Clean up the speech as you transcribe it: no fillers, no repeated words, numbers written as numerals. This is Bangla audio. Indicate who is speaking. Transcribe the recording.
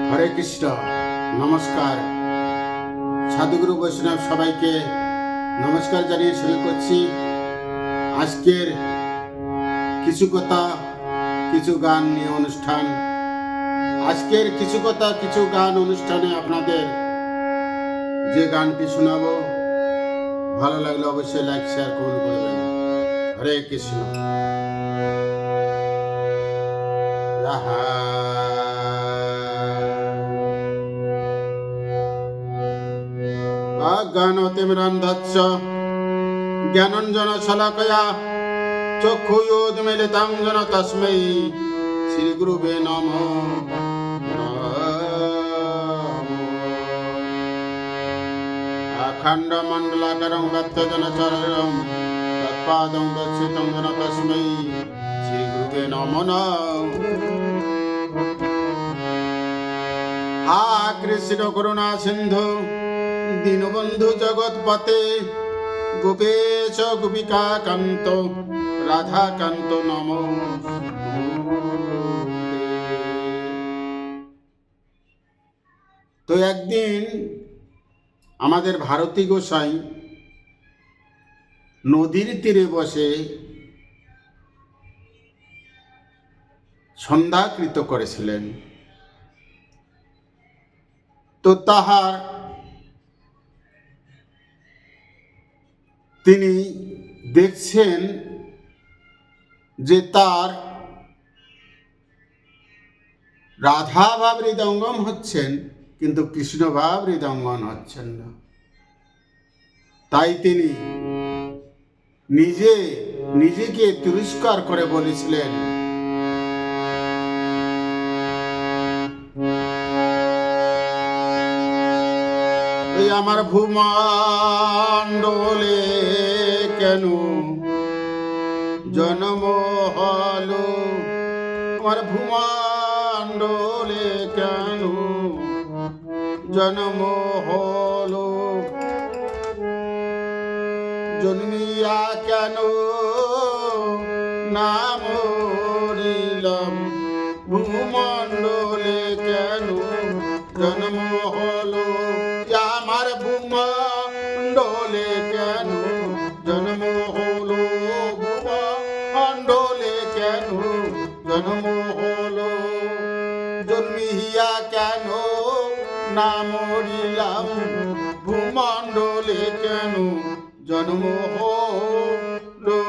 Speaker 1: হরে কৃষ্ণ। নমস্কার। সাধুগুরু বৈষ্ণব সবাইকে নমস্কার জানিয়ে শুরু করছি আজকের কিছু কথা কিছু গান নিয়ে অনুষ্ঠান। আজকের কিছু কথা কিছু গান অনুষ্ঠানে আপনাদের যে গানটি শোনাবো ভালো লাগলে অবশ্যই লাইক শেয়ার কমেন্ট করবেন। হরে কৃষ্ণ। অজ্ঞানতিমিরান্ধস্য জ্ঞানাঞ্জন শলাকয়া চক্ষুয়োন্মিলিतं येन তস্मै শ্রীগুরুবে নমঃ। अखण्डमण्डलाकारं व्यक्तजनचरणं तत्पादं दर्शितं येन तस्मै श्रीगुरुवे नमः। हा कृष्ण करुणा सिन्धु दीनबन्धु जगत्पते गोपेश गोपिका कान्त राधा कान्त नमो। তো একদিন আমাদের ভারতী গোসাই নদীর তীরে বসে সন্ধ্যাকৃত করেছিলেন। তো তাহার তিনি দেখছেন যে তার রাধা ভাব হৃদয়ঙ্গম হচ্ছেন কিন্তু কৃষ্ণ ভাব হৃদয়ঙ্গম হচ্ছেন না। তাই তিনি নিজেকে তিরস্কার করে বলেছিলেন, আমার ভূমণ্ডলে কেন জন্ম হলো, আমার ভূমণ্ডলে কেন জন্ম হলো, জন্মিয়া কেন না মরিলাম, ভূমণ্ডলে কেন জন্ম হলো, আমার ভূমণ্ডলে কেন জন্ম হলো, ভূমণ্ডলে কেন জন্ম হলো, জন্মিয়া কেন না মরিলাম, ভূমণ্ডলে কেন জন্ম হলো।